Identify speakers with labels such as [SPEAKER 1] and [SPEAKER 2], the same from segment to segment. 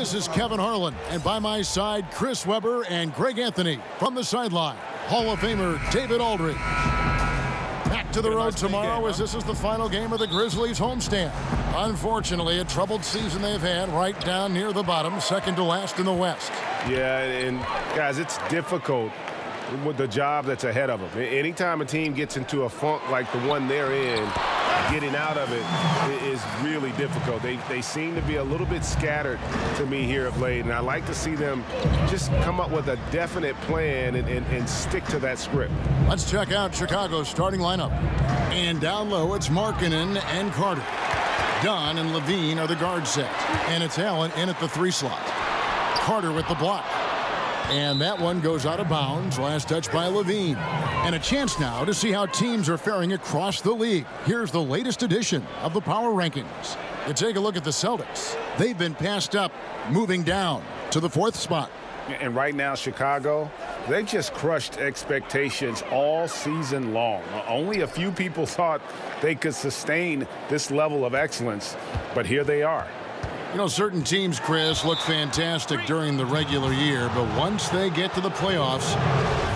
[SPEAKER 1] This is Kevin Harlan, and by my side, Chris Webber and Greg Anthony. From the sideline, Hall of Famer David Aldridge. Back to the road tomorrow as this is the final game of the Grizzlies homestand. Unfortunately, a troubled season they've had right down near the bottom, second to last in the West.
[SPEAKER 2] Yeah, and guys, it's difficult with the job that's ahead of them. Anytime a team gets into a funk like the one they're in, getting out of it is really difficult. They seem to be a little bit scattered to me here of late, and I like to see them just come up with a definite plan and stick to that script.
[SPEAKER 1] Let's check out Chicago's starting lineup. And down low, it's Markkanen and Carter. Dunn and Levine are the guard set, and it's Allen in at the 3 slot. Carter with the block. And that one goes out of bounds. Last touch by Levine. And a chance now to see how teams are faring across the league. Here's the latest edition of the Power Rankings. You take a look at the Celtics. They've been passed up, moving down to the 4th spot.
[SPEAKER 2] And right now, Chicago, they just crushed expectations all season long. Only a few people thought they could sustain this level of excellence, but here they are.
[SPEAKER 1] You know, certain teams, Chris, look fantastic during the regular year, but once they get to the playoffs,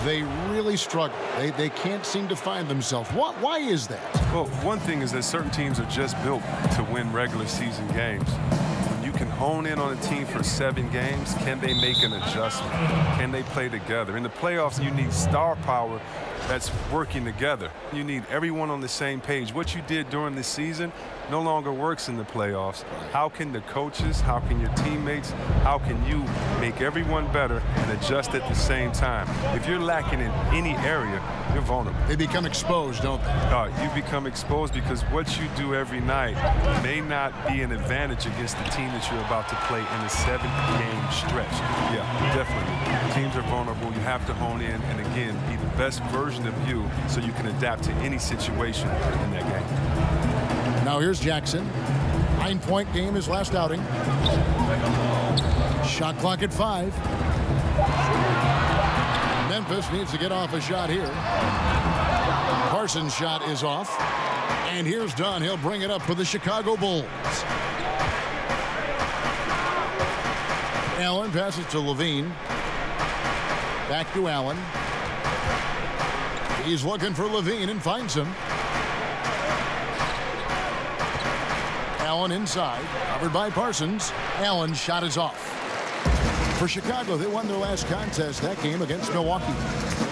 [SPEAKER 1] they really struggle. They can't seem to find themselves. Why is that?
[SPEAKER 3] Well, one thing is that certain teams are just built to win regular season games. When you can hone in on a team for 7 games, can they make an adjustment? Can they play together? In the playoffs, you need star power that's working together. You need everyone on the same page. What you did during the season no longer works in the playoffs. How can the coaches, how can your teammates, how can you make everyone better and adjust at the same time? If you're lacking in any area, you're vulnerable.
[SPEAKER 1] They become exposed, don't they?
[SPEAKER 3] You become exposed because what you do every night may not be an advantage against the team that you're about to play in a 7-game stretch. Yeah, definitely. Teams are vulnerable. You have to hone in and, again, be the best version of you so you can adapt to any situation in that game.
[SPEAKER 1] Now here's Jackson. 9-point game his last outing. Shot clock at 5. Memphis needs to get off a shot here. Parsons' shot is off. And here's Dunn. He'll bring it up for the Chicago Bulls. Allen passes to Levine. Back to Allen. He's looking for Levine and finds him. Allen inside, covered by Parsons. Allen's shot is off. For Chicago, they won their last contest that game against Milwaukee.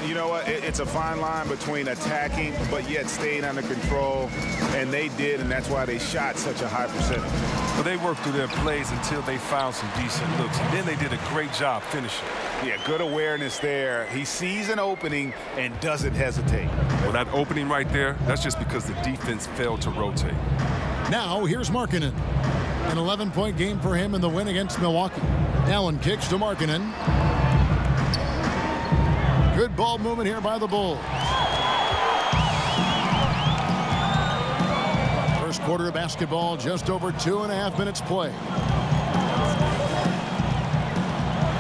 [SPEAKER 2] You know what? It's a fine line between attacking but yet staying under control, and they did, and that's why they shot such a high percentage.
[SPEAKER 3] Well, they worked through their plays until they found some decent looks, and then they did a great job finishing.
[SPEAKER 2] Yeah, good awareness there. He sees an opening and doesn't hesitate.
[SPEAKER 3] Well, that opening right there, that's just because the defense failed to rotate.
[SPEAKER 1] Now, here's Markkanen. An 11-point game for him in the win against Milwaukee. Allen kicks to Markkanen. Good ball movement here by the Bulls. First quarter of basketball, just over 2.5 minutes play.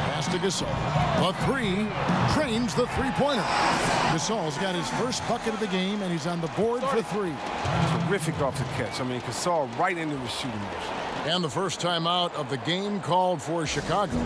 [SPEAKER 1] Pass to Gasol. A 3 trains the 3-pointer. Gasol's got his first bucket of the game, and he's on the board for 3.
[SPEAKER 3] Terrific off the catch. I mean, Gasol right into the shooting motion.
[SPEAKER 1] And the first time out of the game called for Chicago.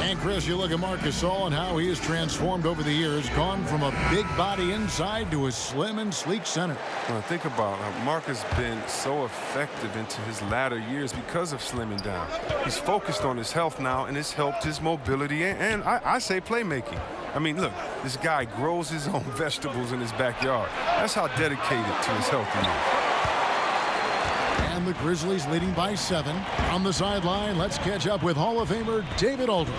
[SPEAKER 1] And Chris, you look at Marc Gasol and how he has transformed over the years, gone from a big body inside to a slim and sleek center.
[SPEAKER 3] Well, think about it. Marc has been so effective into his latter years because of slimming down. He's focused on his health now, and it's helped his mobility and I say playmaking. I mean, look, this guy grows his own vegetables in his backyard. That's how dedicated to his health he is.
[SPEAKER 1] And the Grizzlies leading by 7. On the sideline, let's catch up with Hall of Famer David Aldridge.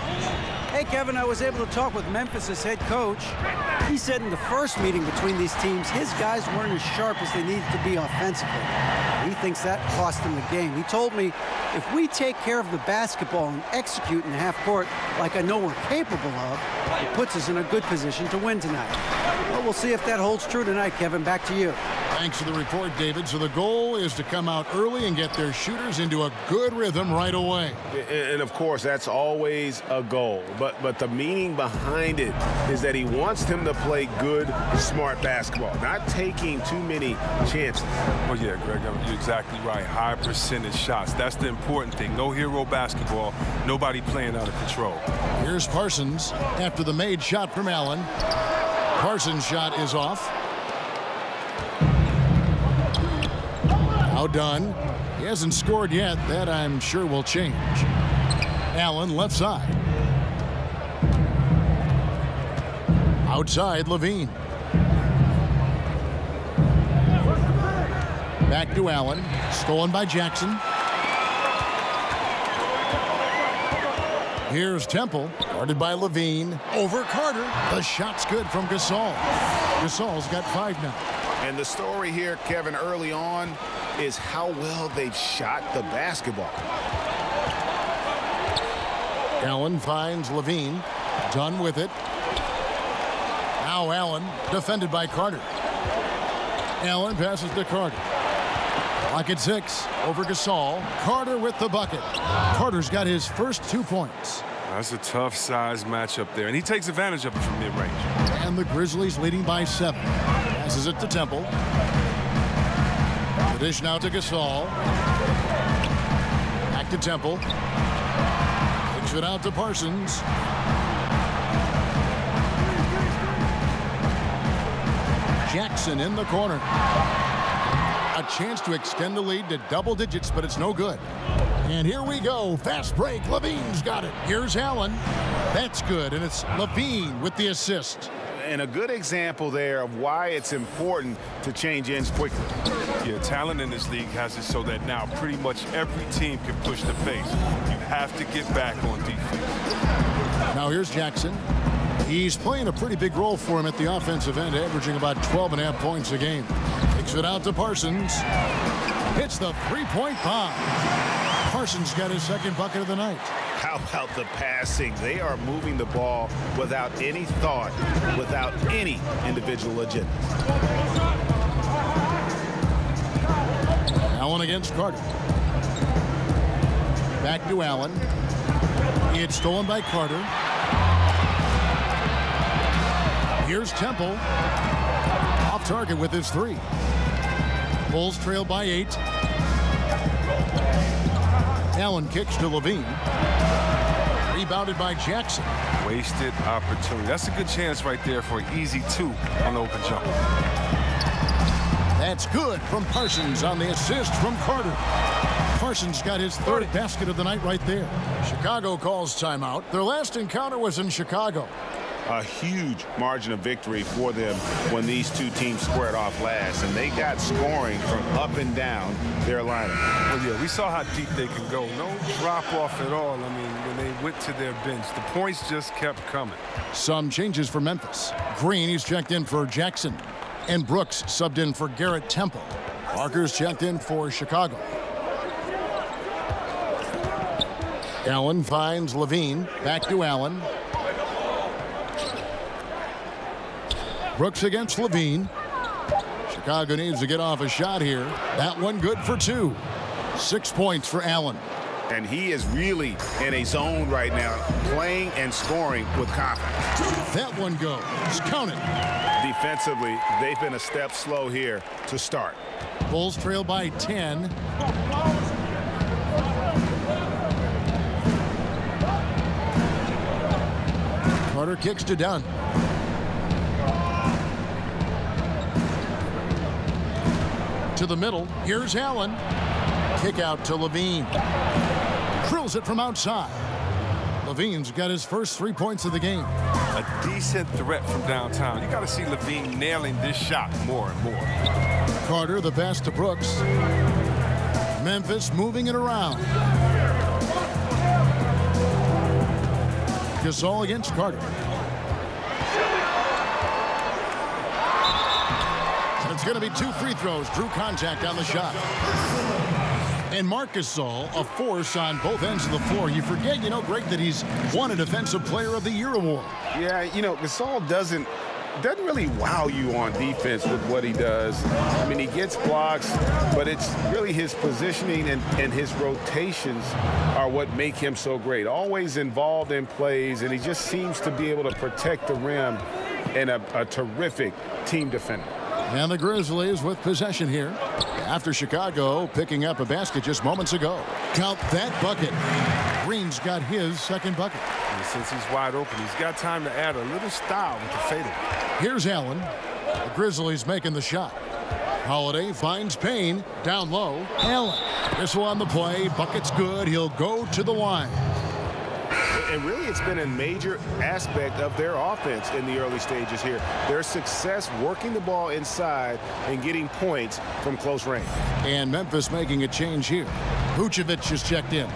[SPEAKER 4] Hey, Kevin, I was able to talk with Memphis' head coach. He said in the first meeting between these teams, his guys weren't as sharp as they needed to be offensively. He thinks that cost him the game. He told me, if we take care of the basketball and execute in the half court like I know we're capable of, it puts us in a good position to win tonight. Well, we'll see if that holds true tonight, Kevin. Back to you.
[SPEAKER 1] Thanks for the report, David. So the goal is to come out early and get their shooters into a good rhythm right away.
[SPEAKER 2] And of course, that's always a goal. But the meaning behind it is that he wants them to play good, smart basketball, not taking too many chances.
[SPEAKER 3] Well, yeah, Greg, you're exactly right. High percentage shots. That's the important thing. No hero basketball. Nobody playing out of control.
[SPEAKER 1] Here's Parsons after the made shot from Allen. Parsons' shot is off. Now done. He hasn't scored yet. That, I'm sure, will change. Allen left side. Outside, Levine. Back to Allen. Stolen by Jackson. Here's Temple, guarded by Levine. Over Carter. The shot's good from Gasol. Gasol's got 5 now.
[SPEAKER 5] And the story here, Kevin, early on is how well they've shot the basketball.
[SPEAKER 1] Allen finds Levine. Done with it. Now Allen, defended by Carter. Allen passes to Carter. Clock at 6. Over Gasol. Carter with the bucket. Carter's got his first 2 points.
[SPEAKER 3] That's a tough size matchup there, and he takes advantage of it from mid-range.
[SPEAKER 1] And the Grizzlies leading by 7. Passes it to Temple. The dish now to Gasol. Back to Temple. Kicks it out to Parsons. Jackson in the corner. A chance to extend the lead to double digits, but it's no good. And here we go. Fast break. Levine's got it. Here's Allen. That's good, and it's Levine with the assist.
[SPEAKER 5] And a good example there of why it's important to change ends quickly.
[SPEAKER 3] Yeah, talent in this league has it so that now pretty much every team can push the pace. You have to get back on defense.
[SPEAKER 1] Now here's Jackson. He's playing a pretty big role for him at the offensive end, averaging about 12.5 points a game. Kicks it out to Parsons. Hits the three-point bomb. Parsons got his second bucket of the night.
[SPEAKER 5] How about the passing? They are moving the ball without any thought, without any individual agenda.
[SPEAKER 1] Allen against Carter. Back to Allen. It's stolen by Carter. Here's Temple. Off target with his 3. Bulls trail by 8. Allen kicks to Levine. Rebounded by Jackson.
[SPEAKER 3] Wasted opportunity. That's a good chance right there for an easy 2 on the open jump.
[SPEAKER 1] That's good from Parsons on the assist from Carter. Parsons got his 3rd basket of the night right there. Chicago calls timeout. Their last encounter was in Chicago.
[SPEAKER 5] A huge margin of victory for them when these two teams squared off last, and they got scoring from up and down their lineup.
[SPEAKER 3] Well, yeah, we saw how deep they can go. No drop off at all. I mean, when they went to their bench, the points just kept coming.
[SPEAKER 1] Some changes for Memphis. Green, he's checked in for Jackson. And Brooks subbed in for Garrett Temple. Parker's checked in for Chicago. Allen finds Levine. Back to Allen. Brooks against Levine. Chicago needs to get off a shot here. That one good for 2. 6 points for Allen.
[SPEAKER 5] And he is really in a zone right now, playing and scoring with confidence.
[SPEAKER 1] That one goes. Count it.
[SPEAKER 5] Defensively, they've been a step slow here to start.
[SPEAKER 1] Bulls trail by 10. Carter kicks to Dunn. To the middle. Here's Allen. Kick out to Levine. Drills it from outside. Levine's got his first 3 points of the game.
[SPEAKER 3] A decent threat from downtown. You got to see Levine nailing this shot more and more.
[SPEAKER 1] Carter, the pass to Brooks. Memphis moving it around. Gasol against Carter. It's going to be 2 free throws. Drew contact on the shot. And Marc Gasol, a force on both ends of the floor. You forget, Greg, that he's won a Defensive Player of the Year award.
[SPEAKER 5] Yeah, Gasol doesn't doesn't really wow you on defense with what he does. I mean, he gets blocks, but it's really his positioning and his rotations are what make him so great. Always involved in plays, and he just seems to be able to protect the rim and a terrific team defender.
[SPEAKER 1] And the Grizzlies with possession here after Chicago picking up a basket just moments ago. Count that bucket. Green's got his second bucket.
[SPEAKER 3] And since he's wide open, he's got time to add a little style with the fadeaway.
[SPEAKER 1] Here's Allen. The Grizzlies making the shot. Holiday finds Payne down low. Allen. Whistle on the play. Bucket's good. He'll go to the line.
[SPEAKER 5] And really, it's been a major aspect of their offense in the early stages here. Their success working the ball inside and getting points from close range.
[SPEAKER 1] And Memphis making a change here. Vucevic has checked in.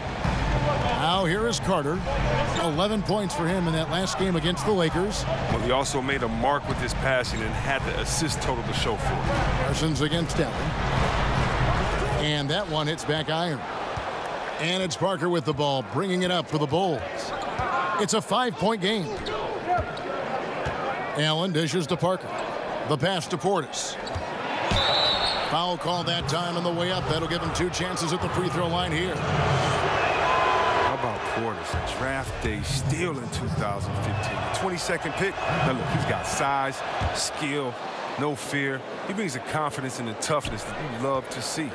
[SPEAKER 1] Now here is Carter. 11 points for him in that last game against the Lakers.
[SPEAKER 3] Well, he also made a mark with his passing and had the assist total to show for it.
[SPEAKER 1] Parsons against Allen. And that one hits back iron. And it's Parker with the ball, bringing it up for the Bulls. It's a 5-point game. Allen dishes to Parker. The pass to Portis. Foul call that time on the way up. That'll give him 2 chances at the free throw line here.
[SPEAKER 3] How about Portis? A draft day steal in 2015. 22nd pick. Now look, he's got size, skill, no fear. He brings the confidence and the toughness that you love to see.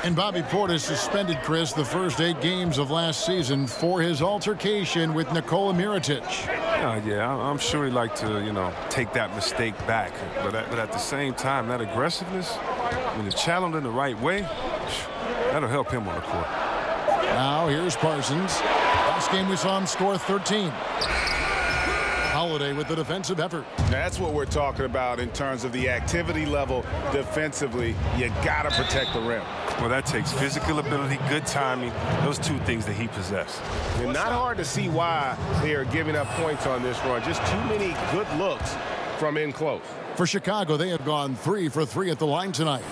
[SPEAKER 1] And Bobby Portis suspended, Chris, the first 8 games of last season for his altercation with Nikola Mirotic.
[SPEAKER 3] Yeah, I'm sure he'd like to, take that mistake back. But at the same time, that aggressiveness, when it's channeled in the right way, that'll help him on the court.
[SPEAKER 1] Now here's Parsons. Last game we saw him score 13. Holiday with the defensive effort.
[SPEAKER 5] That's what we're talking about in terms of the activity level defensively. You got to protect the rim.
[SPEAKER 3] Well, that takes physical ability, good timing, those 2 things that he possessed.
[SPEAKER 5] And not hard to see why they are giving up points on this run. Just too many good looks from in close.
[SPEAKER 1] For Chicago, they have gone 3 for 3 at the line tonight.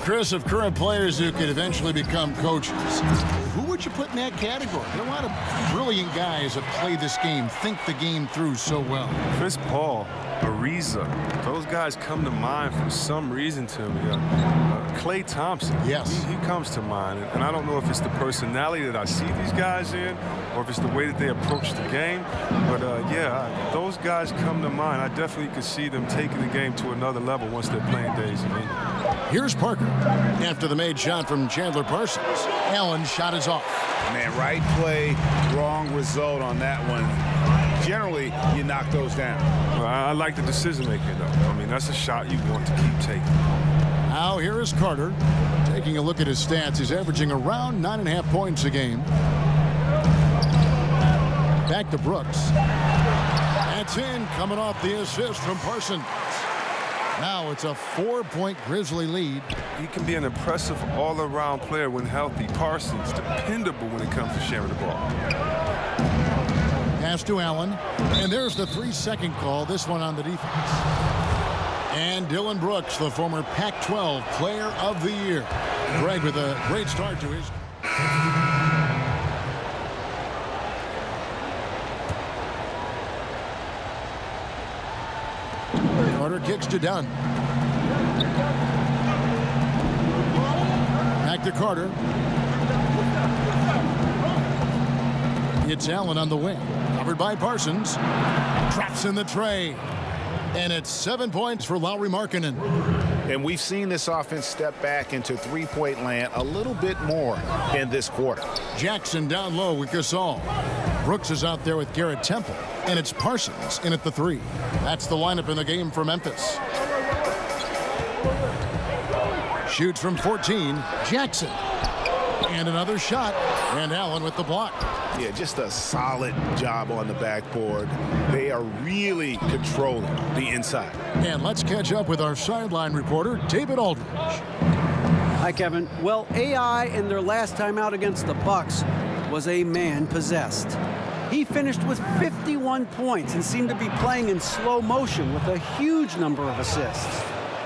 [SPEAKER 1] Chris, of current players who could eventually become coaches, who would you put in that category? There are a lot of brilliant guys that play this game, think the game through so well.
[SPEAKER 3] Chris Paul, Ariza, those guys come to mind for some reason to me. Klay Thompson,
[SPEAKER 1] yes,
[SPEAKER 3] he comes to mind. And I don't know if it's the personality that I see these guys in or if it's the way that they approach the game. But, those guys come to mind. I definitely could see them taking the game to another level once they're playing days of it.
[SPEAKER 1] Here's Parker. After the made shot from Chandler Parsons, Allen's shot is off.
[SPEAKER 5] Man, right play, wrong result on that one. Generally, you knock those down.
[SPEAKER 3] Well, I like the decision-making, though. I mean, that's a shot you want to keep taking.
[SPEAKER 1] Now here is Carter. Taking a look at his stats, he's averaging around 9.5 points a game. Back to Brooks. That's in, coming off the assist from Parsons. Now it's a 4-point Grizzly lead.
[SPEAKER 3] He can be an impressive all-around player when healthy. Parsons, dependable when it comes to sharing the ball.
[SPEAKER 1] Pass to Allen. And there's the 3-second call, this one on the defense. And Dylan Brooks, the former Pac-12 Player of the Year. Greg with a great start to his... Carter kicks to Dunn. Back to Carter. It's Allen on the wing. Covered by Parsons. Traps in the tray. And it's 7 points for Lauri Markkanen.
[SPEAKER 5] And we've seen this offense step back into three-point land a little bit more in this quarter.
[SPEAKER 1] Jackson down low with Gasol. Brooks is out there with Garrett Temple. And it's Parsons in at the 3. That's the lineup in the game for Memphis. Shoots from 14. Jackson. And another shot. And Allen with the block.
[SPEAKER 5] Yeah, just a solid job on the backboard. They are really controlling the inside.
[SPEAKER 1] And let's catch up with our sideline reporter, David Aldridge.
[SPEAKER 4] Hi, Kevin. Well, AI in their last time out against the Bucks was a man possessed. He finished with 51 points and seemed to be playing in slow motion with a huge number of assists.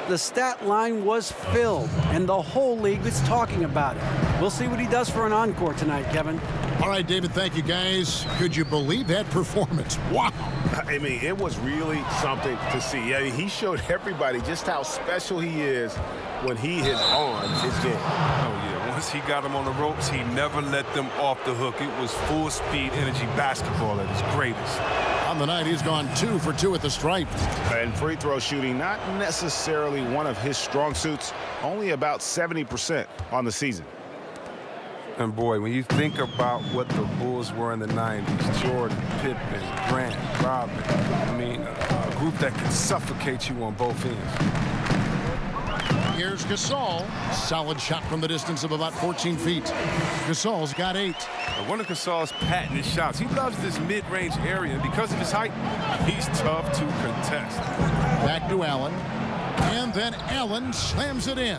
[SPEAKER 4] The stat line was filled, and the whole league is talking about it. We'll see what he does for an encore tonight, Kevin.
[SPEAKER 1] All right, David, thank you, guys. Could you believe that performance? Wow.
[SPEAKER 5] I mean, it was really something to see. I mean, he showed everybody just how special he is when he is on his game.
[SPEAKER 3] Oh, yeah. Once he got them on the ropes, he never let them off the hook. It was full-speed energy basketball at its greatest.
[SPEAKER 1] On the night, he's gone 2 for 2 at the stripe.
[SPEAKER 5] And free throw shooting, not necessarily one of his strong suits, only about 70% on the season.
[SPEAKER 3] And boy, when you think about what the Bulls were in the 90s, Jordan, Pippen, Grant, Robin, I mean, a group that can suffocate you on both ends.
[SPEAKER 1] Here's Gasol. Solid shot from the distance of about 14 feet. Gasol's got 8.
[SPEAKER 3] One of Gasol's patented shots. He loves this mid-range area, and because of his height, he's tough to contest.
[SPEAKER 1] Back to Allen. And then Allen slams it in.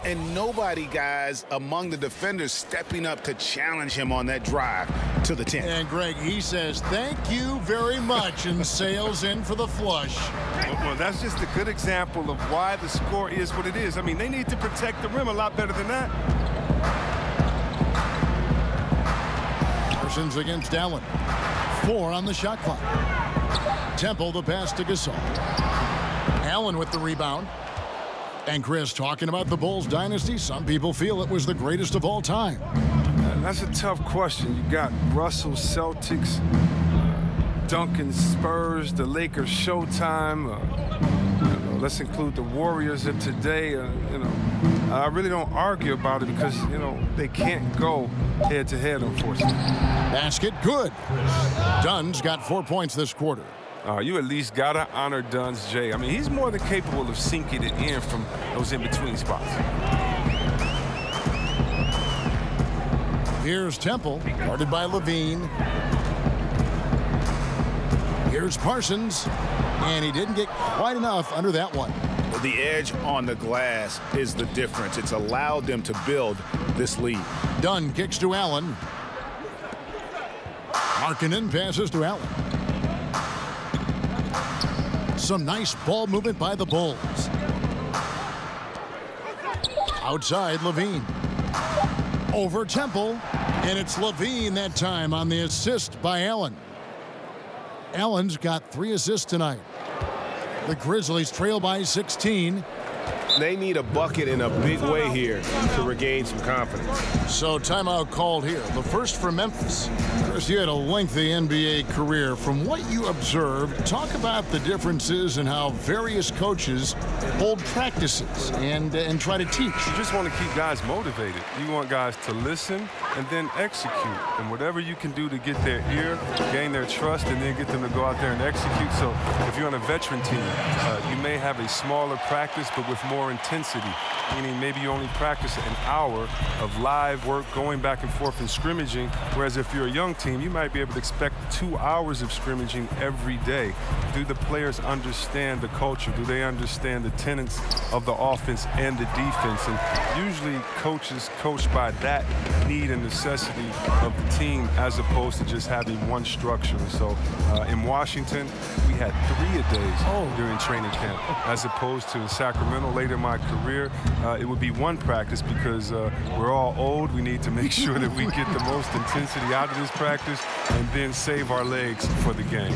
[SPEAKER 5] And nobody, guys, among the defenders stepping up to challenge him on that drive to the 10.
[SPEAKER 1] And Greg, he says, thank you very much, and sails in for the flush.
[SPEAKER 3] Well, that's just a good example of why the score is what it is. I mean, they need to protect the rim a lot better than that.
[SPEAKER 1] Parsons against Allen. 4 on the shot clock. Temple the pass to Gasol. Allen with the rebound. And Chris, talking about the Bulls dynasty, some people feel it was the greatest of all time.
[SPEAKER 3] That's a tough question. You got Russell Celtics, Duncan Spurs, the Lakers Showtime. Let's include the Warriors of today. I really don't argue about it because, they can't go head-to-head, unfortunately.
[SPEAKER 1] Basket, good. Dunn's got 4 points this quarter.
[SPEAKER 3] You at least got to honor Dunn's J. I mean, he's more than capable of sinking it in from those in-between spots.
[SPEAKER 1] Here's Temple, guarded by Levine. Here's Parsons, and he didn't get quite enough under that one.
[SPEAKER 5] The edge on the glass is the difference. It's allowed them to build this lead.
[SPEAKER 1] Dunn kicks to Allen. Markkanen passes to Allen. Some nice ball movement by the Bulls. Outside, Levine. Over Temple, and it's Levine that time on the assist by Allen. Allen's got 3 assists tonight. The Grizzlies trail by 16.
[SPEAKER 5] They need a bucket in a big way here to regain some confidence.
[SPEAKER 1] So timeout called here. The first for Memphis. Chris, you had a lengthy NBA career. From what you observed, talk about the differences in how various coaches hold practices and try to teach.
[SPEAKER 3] You just want to keep guys motivated. You want guys to listen and then execute. And whatever you can do to get their ear, gain their trust, and then get them to go out there and execute. So if you're on a veteran team, you may have a smaller practice but with more intensity, meaning maybe you only practice an hour of live work going back and forth and scrimmaging, whereas if you're a young team, you might be able to expect 2 hours of scrimmaging every day. Do the players understand the culture? Do they understand the tenets of the offense and the defense? And usually coaches coach by that need and necessity of the team as opposed to just having one structure. So in Washington, we had 3-a-days during training camp, as opposed to in Sacramento later in my career, it would be one practice because we're all old. We need to make sure that we get the most intensity out of this practice and then save our legs for the game.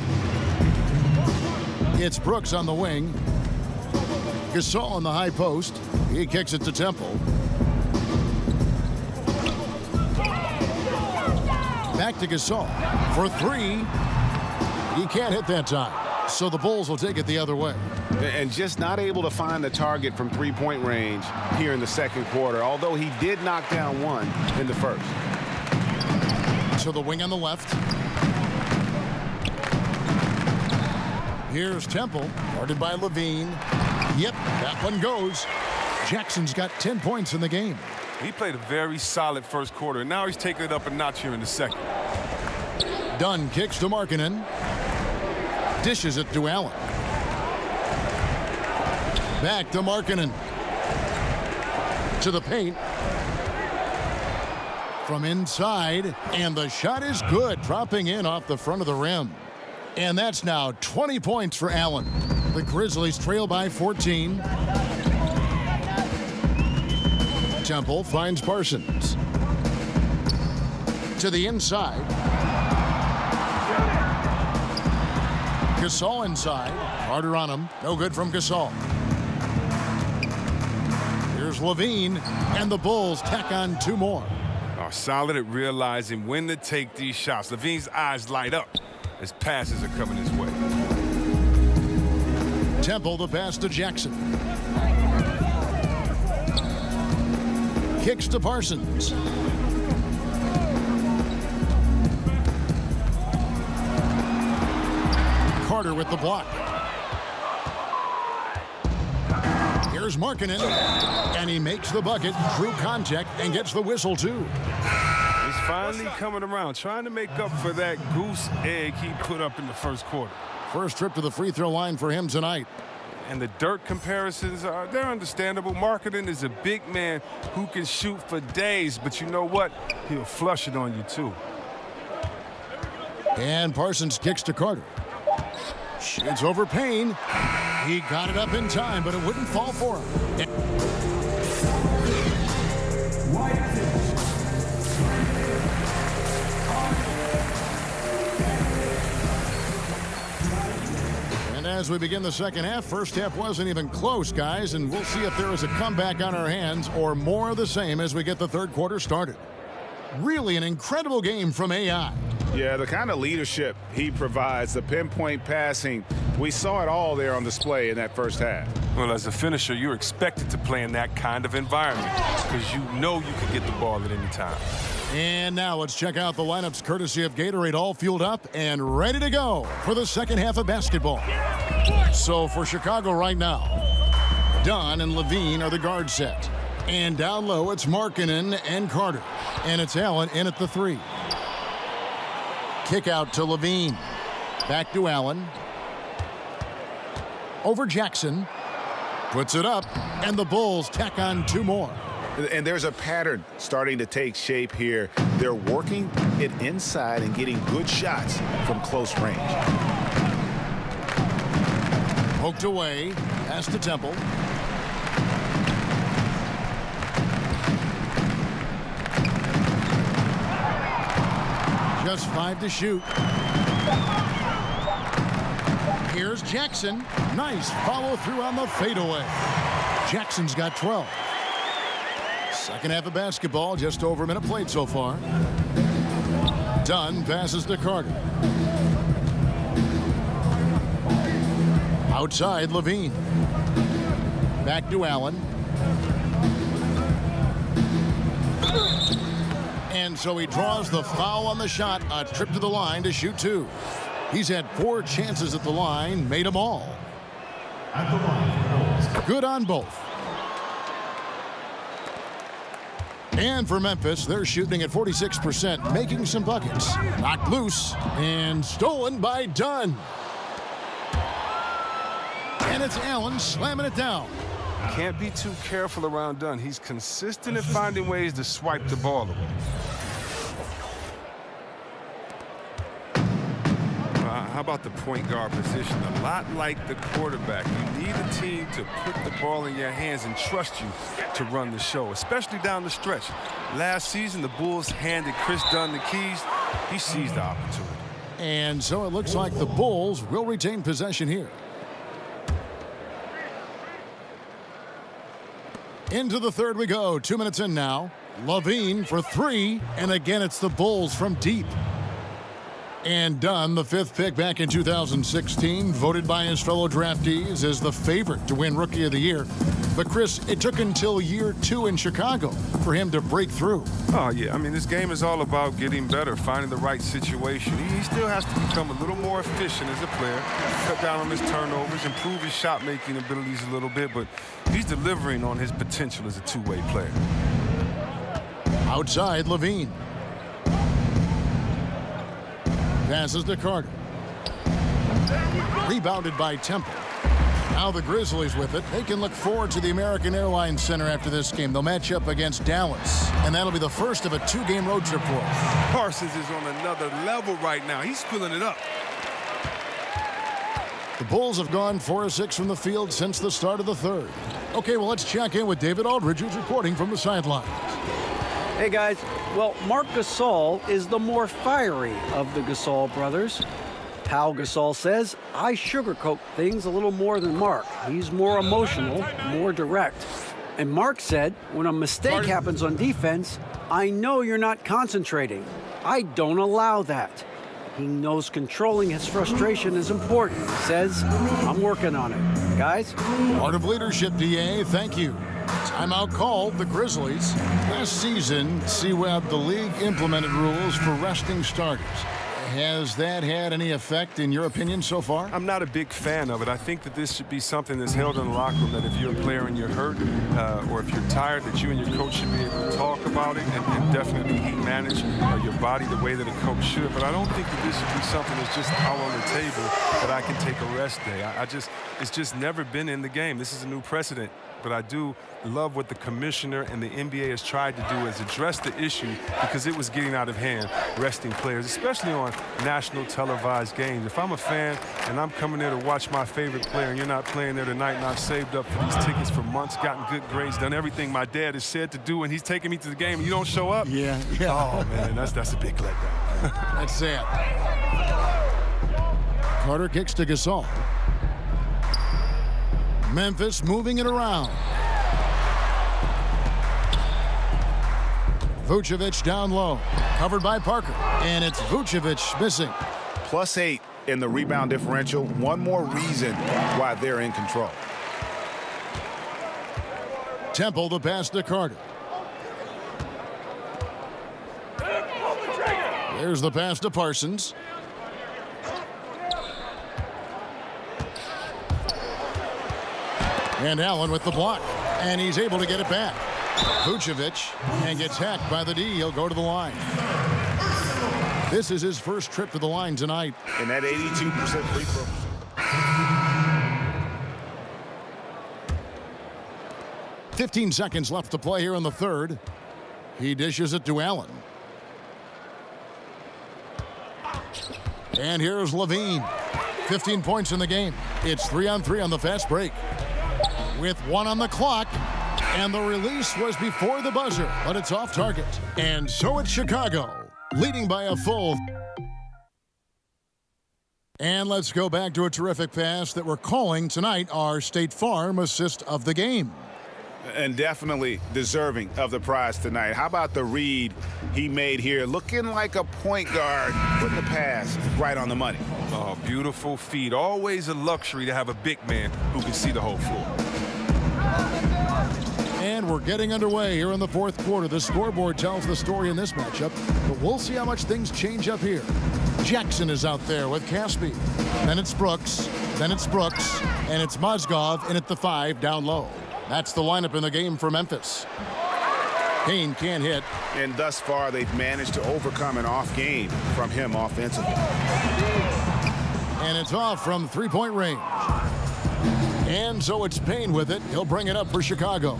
[SPEAKER 1] It's Brooks on the wing. Gasol on the high post. He kicks it to Temple. Back to Gasol for 3. He can't hit that time. So the Bulls will take it the other way.
[SPEAKER 5] And just not able to find the target from three-point range here in the second quarter, although he did knock down one in the first.
[SPEAKER 1] To the wing on the left. Here's Temple, guarded by Levine. Yep, that one goes. Jackson's got 10 points in the game.
[SPEAKER 3] He played a very solid first quarter, and now he's taking it up a notch here in the second.
[SPEAKER 1] Dunn kicks to Markkanen. Dishes it to Allen. Back to Markkanen. To the paint. From inside, and the shot is good, dropping in off the front of the rim. And that's now 20 points for Allen. The Grizzlies trail by 14. Temple finds Parsons. to the inside. Gasol inside. Carter on him. No good from Gasol. Here's Levine, and the Bulls tack on 2 more.
[SPEAKER 3] Are solid at realizing when to take these shots. Levine's eyes light up as passes are coming his way.
[SPEAKER 1] Temple the pass to Jackson. Kicks to Parsons. Carter with the block. Here's Markkanen, and he makes the bucket, true contact, and gets the whistle too.
[SPEAKER 3] He's finally coming around, trying to make up for that goose egg he put up in the first quarter.
[SPEAKER 1] First trip to the free throw line for him tonight.
[SPEAKER 3] And the Dirk comparisons, they're understandable. Markkanen is a big man who can shoot for days, but you know what? He'll flush it on you too.
[SPEAKER 1] And Parsons kicks to Carter. Shoots over Payne. He got it up in time, but it wouldn't fall for him. And as we begin the second half, first half wasn't even close, guys, and we'll see if there is a comeback on our hands or more of the same as we get the third quarter started. Really an incredible game from AI.
[SPEAKER 5] Yeah, the kind of leadership he provides, the pinpoint passing, we saw it all there on display in that first half.
[SPEAKER 3] Well, as a finisher, you're expected to play in that kind of environment because you know you can get the ball at any time.
[SPEAKER 1] And now let's check out the lineups courtesy of Gatorade, all fueled up and ready to go for the second half of basketball. So for Chicago right now, Dunn and Levine are the guard set. And down low, it's Markkanen and Carter. And it's Allen in at the 3. Kick out to Levine. Back to Allen. Over Jackson. Puts it up, and the Bulls tack on 2 more.
[SPEAKER 5] And there's a pattern starting to take shape here. They're working it inside and getting good shots from close range.
[SPEAKER 1] Poked away. Pass to Temple. Just 5 to shoot. Here's Jackson. Nice follow through on the fadeaway. Jackson's got 12. Second half of basketball, just over a minute played so far. Dunn passes to Carter. Outside, Levine. Back to Allen. And so he draws the foul on the shot. A trip to the line to shoot 2. He's had 4 chances at the line, made them all. Good on both. And for Memphis, they're shooting at 46%, making some buckets. Knocked loose and stolen by Dunn. And it's Allen slamming it down.
[SPEAKER 3] Can't be too careful around Dunn. He's consistent at finding ways to swipe the ball away. How about the point guard position? A lot like the quarterback. You need a team to put the ball in your hands and trust you to run the show, especially down the stretch. Last season, the Bulls handed Chris Dunn the keys. He seized the opportunity.
[SPEAKER 1] And so it looks like the Bulls will retain possession here. Into the third we go. 2 minutes in now. Levine for 3. And again, it's the Bulls from deep. And Dunn, the 5th pick back in 2016, voted by his fellow draftees as the favorite to win Rookie of the Year. But, Chris, it took until year 2 in Chicago for him to break through.
[SPEAKER 3] Oh, yeah. I mean, this game is all about getting better, finding the right situation. He still has to become a little more efficient as a player, cut down on his turnovers, improve his shot-making abilities a little bit, but he's delivering on his potential as a two-way player.
[SPEAKER 1] Outside, Levine. Passes to Carter. Rebounded by Temple. Now the Grizzlies with it. They can look forward to the American Airlines Center after this game. They'll match up against Dallas, and that'll be the first of a 2-game road trip for them.
[SPEAKER 3] Parsons is on another level right now. He's filling it up.
[SPEAKER 1] The Bulls have gone 4 of 6 from the field since the start of the third. Okay, well, let's check in with David Aldridge, who's reporting from the sidelines.
[SPEAKER 4] Hey, guys. Well, Marc Gasol is the more fiery of the Gasol brothers. Pal Gasol says, I sugarcoat things a little more than Marc. He's more emotional, more direct. And Marc said, when a mistake happens on defense, I know you're not concentrating. I don't allow that. He knows controlling his frustration is important. He says, I'm working on it. Guys?
[SPEAKER 1] Part of leadership, DA. Thank you. Timeout called the Grizzlies. Last season, C-Web, the league implemented rules for resting starters. Has that had any effect, in your opinion, so far?
[SPEAKER 3] I'm not a big fan of it. I think that this should be something that's held in the locker room, that if you're a player and you're hurt or if you're tired, that you and your coach should be able to talk about it and definitely heat manage your body the way that a coach should. But I don't think that this should be something that's just out on the table that I can take a rest day. It's just never been in the game. This is a new precedent. But I do love what the commissioner and the NBA has tried to do is address the issue because it was getting out of hand, resting players, especially on national televised games. If I'm a fan and I'm coming there to watch my favorite player and you're not playing there tonight and I've saved up for these tickets for months, gotten good grades, done everything my dad has said to do, and he's taking me to the game and you don't show up?
[SPEAKER 1] Yeah.
[SPEAKER 3] Oh, man, that's a big letdown.
[SPEAKER 1] That's sad. Carter kicks to Gasol. Memphis moving it around. Vucevic down low. Covered by Parker. And it's Vucevic missing.
[SPEAKER 5] +8 in the rebound differential. One more reason why they're in control.
[SPEAKER 1] Temple the pass to Carter. There's the pass to Parsons. And Allen with the block. And he's able to get it back. Vucevic and gets hacked by the D. He'll go to the line. This is his first trip to the line tonight.
[SPEAKER 5] And that 82% free throw.
[SPEAKER 1] 15 seconds left to play here in the third. He dishes it to Allen. And here's Levine. 15 points in the game. It's 3-on-3 on the fast break. With 1 on the clock, and the release was before the buzzer, but it's off target. And so it's Chicago, leading by a full. And let's go back to a terrific pass that we're calling tonight our State Farm assist of the game.
[SPEAKER 5] And definitely deserving of the prize tonight. How about the read he made here? Looking like a point guard, putting the pass right on the money.
[SPEAKER 3] Oh, beautiful feed. Always a luxury to have a big man who can see the whole floor.
[SPEAKER 1] And we're getting underway here in the fourth quarter. The scoreboard tells the story in this matchup, but we'll see how much things change up here. Jackson is out there with Caspi. Then it's Brooks. Then it's Brooks. And it's Mozgov in at the 5 down low. That's the lineup in the game for Memphis. Kane can't hit.
[SPEAKER 5] And thus far, they've managed to overcome an off game from him offensively.
[SPEAKER 1] And it's off from three-point range. And so it's Payne with it. He'll bring it up for Chicago.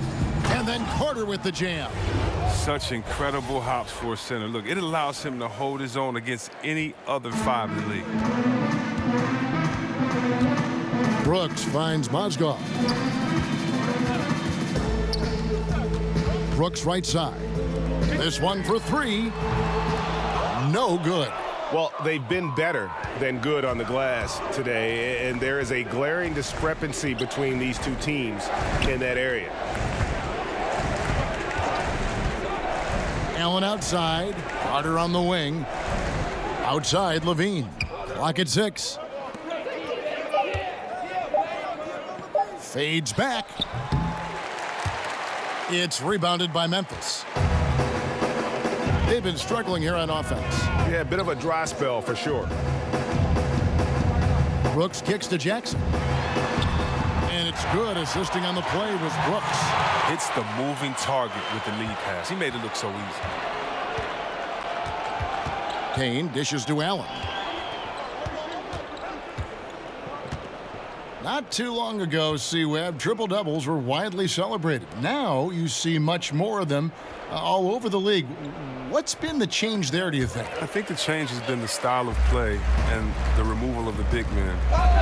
[SPEAKER 1] And then Carter with the jam.
[SPEAKER 3] Such incredible hops for a center. Look, it allows him to hold his own against any other 5 in the league.
[SPEAKER 1] Brooks finds Mozgov. Brooks right side. This one for 3. No good.
[SPEAKER 5] Well, they've been better than good on the glass today, and there is a glaring discrepancy between these two teams in that area.
[SPEAKER 1] Allen outside. Carter on the wing. Outside, Levine. Clock at 6. Fades back. It's rebounded by Memphis. They've been struggling here on offense.
[SPEAKER 5] Yeah, a bit of a dry spell for sure.
[SPEAKER 1] Brooks kicks to Jackson. And it's good. Assisting on the play was Brooks.
[SPEAKER 3] Hits the moving target with the lead pass. He made it look so easy.
[SPEAKER 1] Kane dishes to Allen. Not too long ago, C-Web, triple-doubles were widely celebrated. Now you see much more of them all over the league. What's been the change there, do you think?
[SPEAKER 3] I think the change has been the style of play and the removal of the big men.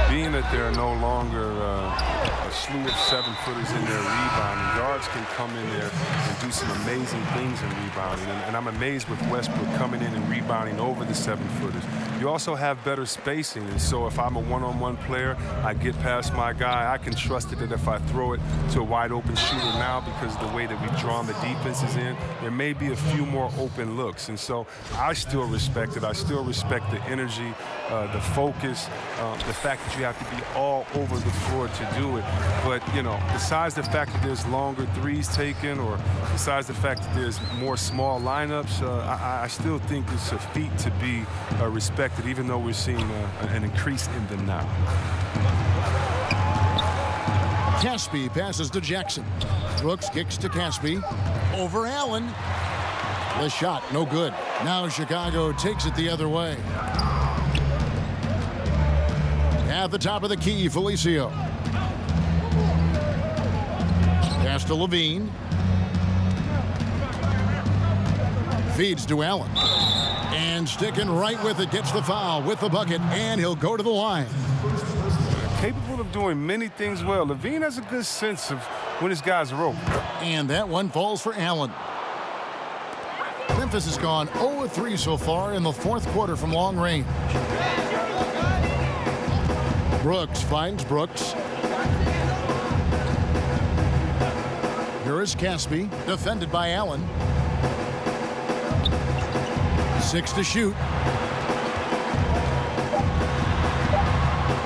[SPEAKER 3] Being that there are no longer a slew of 7-footers in there rebounding, guards can come in there and do some amazing things in rebounding. And I'm amazed with Westbrook coming in and rebounding over the 7-footers. You also have better spacing, and so if I'm a one-on-one player, I get past my guy, I can trust it that if I throw it to a wide-open shooter now, because of the way that we've drawn the defenses in, there may be a few more open looks. And so I still respect it. I still respect the energy, the focus, the fact that you have to be all over the floor to do it. But, you know, besides the fact that there's longer threes taken, or besides the fact that there's more small lineups, I still think it's a feat to be respected, even though we're seeing an increase in them now.
[SPEAKER 1] Caspi passes to Jackson. Brooks kicks to Caspi. Over Allen. The shot, no good. Now Chicago takes it the other way. At the top of the key, Felicio. Pass to Levine. Feeds to Allen. And sticking right with it, gets the foul with the bucket, and he'll go to the line.
[SPEAKER 3] Capable of doing many things well. Levine has a good sense of when his guys are open.
[SPEAKER 1] And that one falls for Allen. Memphis has gone 0-3 so far in the fourth quarter from long range. Brooks finds Brooks. Here is Caspi, defended by Allen. 6 to shoot.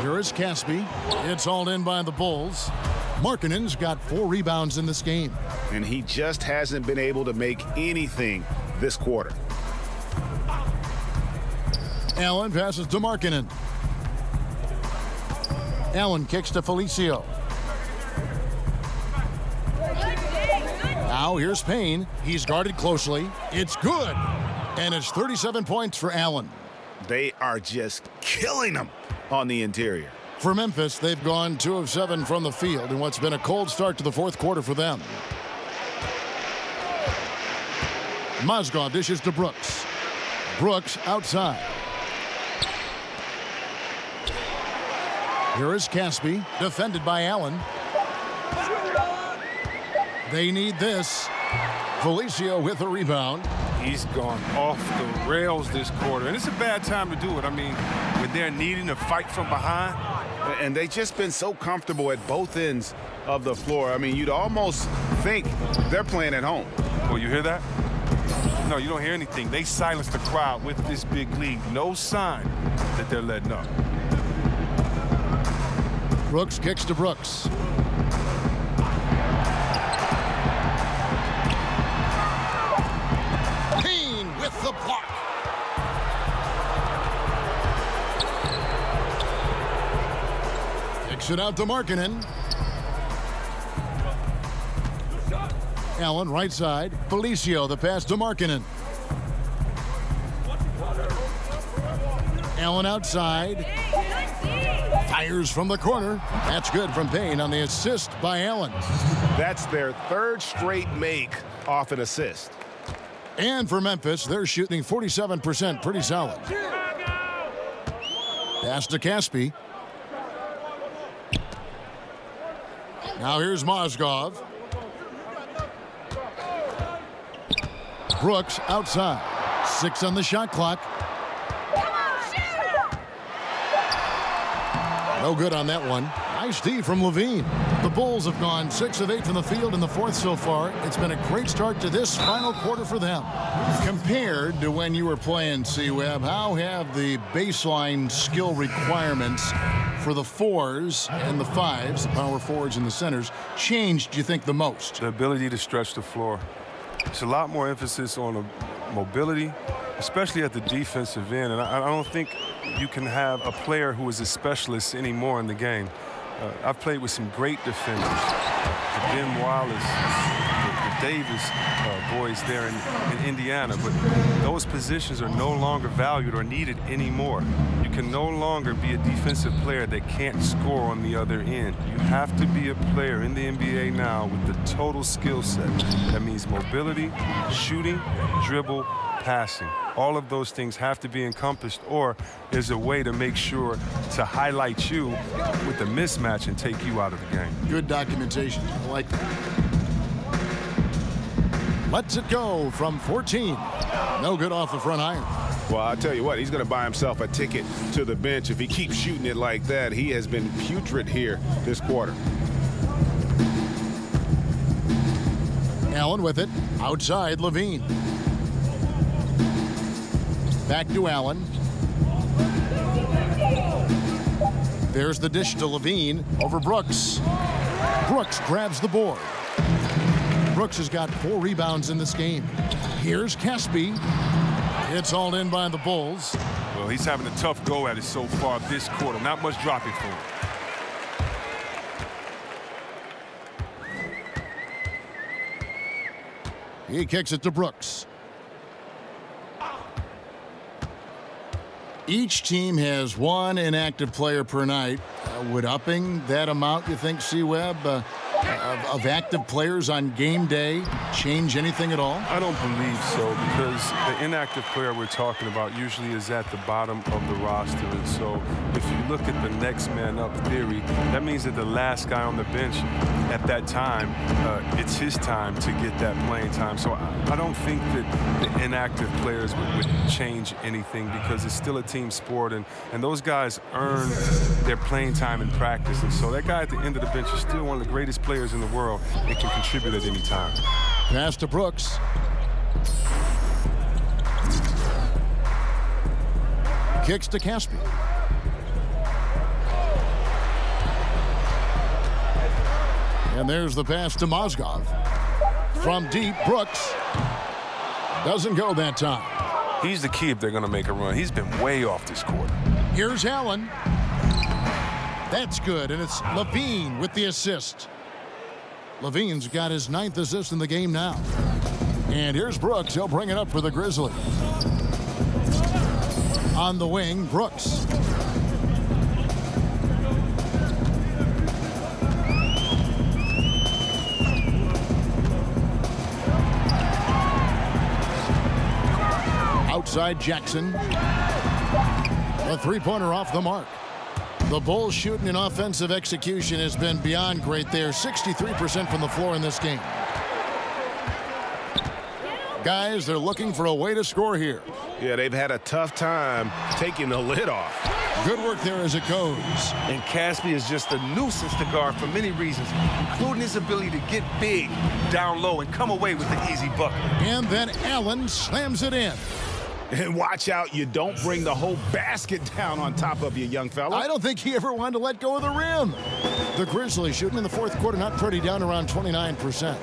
[SPEAKER 1] Here is Caspi. It's hauled in by the Bulls. Markkanen's got 4 rebounds in this game.
[SPEAKER 5] And he just hasn't been able to make anything this quarter.
[SPEAKER 1] Allen passes to Markkanen. Allen kicks to Felicio. Now here's Payne. He's guarded closely. It's good. And it's 37 points for Allen.
[SPEAKER 5] They are just killing him on the interior.
[SPEAKER 1] For Memphis, they've gone 2 of 7 from the field in what's been a cold start to the fourth quarter for them. Mozgov dishes to Brooks. Brooks outside. Here is Caspi, defended by Allen. They need this. Felicio with a rebound.
[SPEAKER 3] He's gone off the rails this quarter, and it's a bad time to do it. I mean, when they're needing to fight from behind.
[SPEAKER 5] And they've just been so comfortable at both ends of the floor. I mean, you'd almost think they're playing at home.
[SPEAKER 3] Well, you hear that? No, you don't hear anything. They silence the crowd with this big lead. No sign that they're letting up.
[SPEAKER 1] Brooks kicks to Brooks. Payne with the block. Kicks it out to Markkanen. Allen right side. Felicio, the pass to Markkanen. Allen outside. Fires from the corner. That's good from Payne on the assist by Allen.
[SPEAKER 5] That's their 3rd straight make off an assist.
[SPEAKER 1] And for Memphis, they're shooting 47%, pretty solid. Pass to Caspi. Now here's Mozgov. Brooks outside. 6 on the shot clock. No good on that one. Nice D from Levine. The Bulls have gone 6 of 8 from the field in the fourth so far. It's been a great start to this final quarter for them. Compared to when you were playing, C-Web, how have the baseline skill requirements for the 4s and the 5s, the power forwards and the centers, changed, do you think, the most?
[SPEAKER 3] The ability to stretch the floor. It's a lot more emphasis on mobility, especially at the defensive end. And I don't think you can have a player who is a specialist anymore in the game. I've played with some great defenders, the Ben Wallace, the Davis boys there in Indiana, but those positions are no longer valued or needed anymore. You can no longer be a defensive player that can't score on the other end. You have to be a player in the NBA now with the total skill set. That means mobility, shooting, dribble, passing. All of those things have to be encompassed, or there's a way to make sure to highlight you with the mismatch and take you out of the game.
[SPEAKER 1] Good documentation. I like that. Lets it go from 14. No good off the front iron.
[SPEAKER 5] Well, I'll tell you what, he's going to buy himself a ticket to the bench if he keeps shooting it like that. He has been putrid here this quarter.
[SPEAKER 1] Allen with it. Outside, Levine. Back to Allen. There's the dish to Levine over Brooks. Brooks grabs the board. Brooks has got 4 rebounds in this game. Here's Caspi. It's hauled in by the Bulls.
[SPEAKER 3] Well, he's having a tough go at it so far this quarter. Not much dropping for him.
[SPEAKER 1] He kicks it to Brooks. Each team has 1 inactive player per night. Would upping that amount, you think, C-Webb, of active players on game day change anything at all?
[SPEAKER 3] I don't believe so, because the inactive player we're talking about usually is at the bottom of the roster. And so if you look at the next man up theory, that means that the last guy on the bench at that time, it's his time to get that playing time. So I don't think that the inactive players would change anything, because it's still a team sport, and those guys earn their playing time in practice. And so that guy at the end of the bench is still one of the greatest players in the world and can contribute at any time.
[SPEAKER 1] Pass to Brooks. Kicks to Caspi. And there's the pass to Mozgov. From deep, Brooks doesn't go that time.
[SPEAKER 3] He's the key if they're going to make a run. He's been way off this quarter.
[SPEAKER 1] Here's Allen. That's good, and it's Levine with the assist. Levine's got his 9th assist in the game now. And here's Brooks. He'll bring it up for the Grizzlies. On the wing, Brooks. Outside Jackson. A 3-pointer off the mark. The Bulls shooting and offensive execution has been beyond great there. 63% from the floor in this game. Guys, they're looking for a way to score here.
[SPEAKER 5] Yeah, they've had a tough time taking the lid off.
[SPEAKER 1] Good work there as it goes.
[SPEAKER 6] And Caspi is just a nuisance to guard for many reasons, including his ability to get big down low and come away with the easy bucket.
[SPEAKER 1] And then Allen slams it in.
[SPEAKER 5] And watch out, you don't bring the whole basket down on top of you, young fella.
[SPEAKER 1] I don't think he ever wanted to let go of the rim. The Grizzlies shooting in the 4th quarter, not pretty, down around 29%.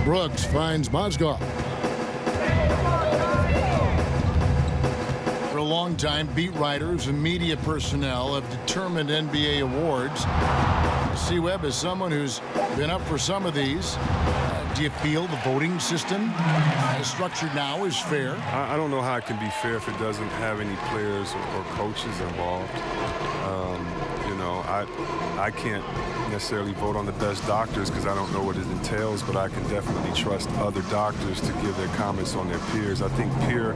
[SPEAKER 1] Brooks finds Mozgov. For a long time, beat writers and media personnel have determined NBA awards. C-Webb is someone who's been up for some of these. Do you feel the voting system as structured now is fair?
[SPEAKER 3] I don't know how it can be fair if it doesn't have any players or coaches involved. You know, I can't necessarily vote on the best doctors because I don't know what it entails, but I can definitely trust other doctors to give their comments on their peers. I think peer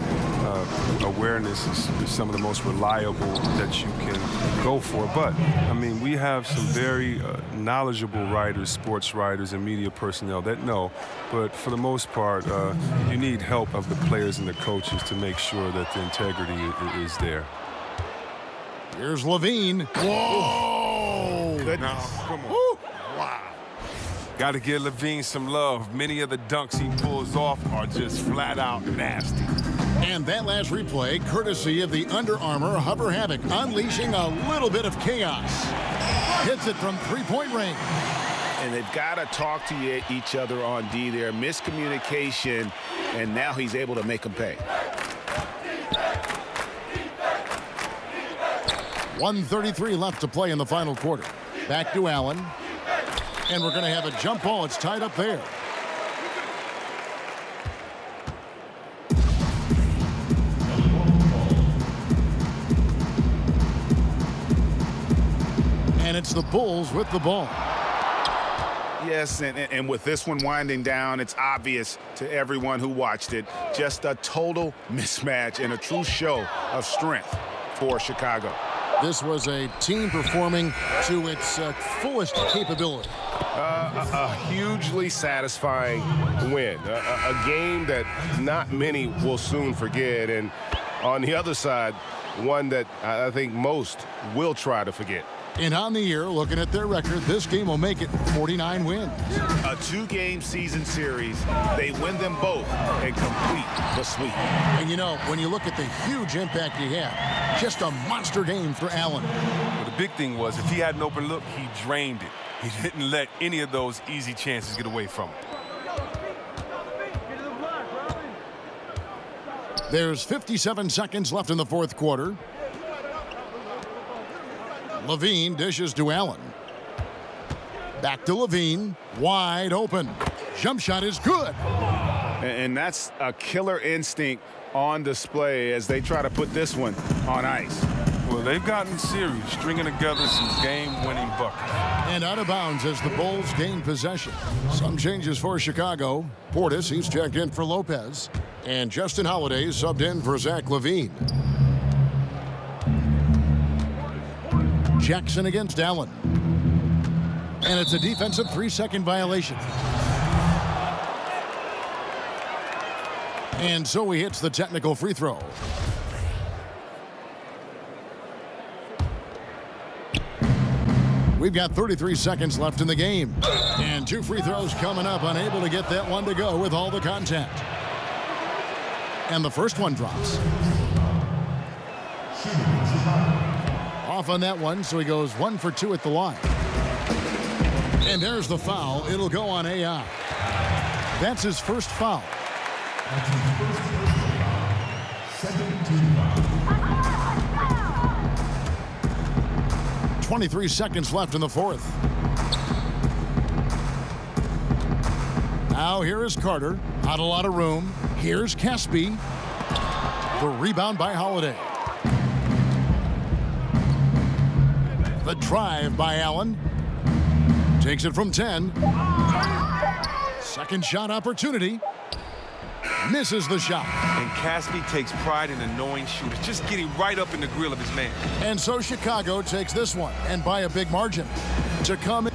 [SPEAKER 3] awareness is some of the most reliable that you can go for. But, I mean, we have some very knowledgeable writers, sports writers, and media personnel that know. But for the most part, you need help of the players and the coaches to make sure that the integrity is there.
[SPEAKER 1] Here's Levine. Whoa!
[SPEAKER 5] Goodness.
[SPEAKER 3] Now, come on.
[SPEAKER 1] Woo.
[SPEAKER 3] Wow. Got to give Levine some love. Many of the dunks he pulls off are just flat out nasty.
[SPEAKER 1] And that last replay, courtesy of the Under Armour Hover Havoc, unleashing a little bit of chaos. Hits it from 3-point range.
[SPEAKER 5] And they've got to talk to each other on D there. Miscommunication, and now he's able to make them pay.
[SPEAKER 1] 1:33 left to play in the final quarter. Back to Allen. And we're going to have a jump ball. It's tied up there. And it's the Bulls with the ball.
[SPEAKER 5] Yes, and with this one winding down, it's obvious to everyone who watched it. Just a total mismatch and a true show of strength for Chicago.
[SPEAKER 1] This was a team performing to its fullest capability.
[SPEAKER 2] A hugely satisfying win. A game that not many will soon forget. And on the other side, one that I think most will try to forget.
[SPEAKER 1] And on the year, looking at their record, this game will make it 49 wins.
[SPEAKER 5] A 2-game season series, they win them both and complete the sweep.
[SPEAKER 1] And you know, when you look at the huge impact he had, just a monster game for Allen.
[SPEAKER 3] Well, the big thing was if he had an open look, he drained it. He didn't let any of those easy chances get away from him.
[SPEAKER 1] There's 57 seconds left in the fourth quarter. Levine dishes to Allen. Back to Levine, wide open. Jump shot is good.
[SPEAKER 5] And that's a killer instinct on display as they try to put this one on ice.
[SPEAKER 3] Well, they've gotten serious, stringing together some game-winning buckets.
[SPEAKER 1] And out of bounds as the Bulls gain possession. Some changes for Chicago. Portis, he's checked in for Lopez. And Justin Holiday subbed in for Zach LaVine. Jackson against Allen. And it's a defensive 3-second violation. And so he hits the technical free throw. We've got 33 seconds left in the game. And 2 free throws coming up, unable to get that one to go with all the contact. And the first one drops. Off on that one, so he goes 1 for 2 at the line. And there's the foul. It'll go on AI. That's his first foul. 23 seconds left in the fourth. Now here is Carter. Not a lot of room. Here's Caspi. The rebound by Holiday. The drive by Allen. Takes it from 10. Second shot opportunity. Misses the shot.
[SPEAKER 6] And Caspi takes pride in annoying shooters, just getting right up in the grill of his man.
[SPEAKER 1] And so Chicago takes this one, and by a big margin. To come in.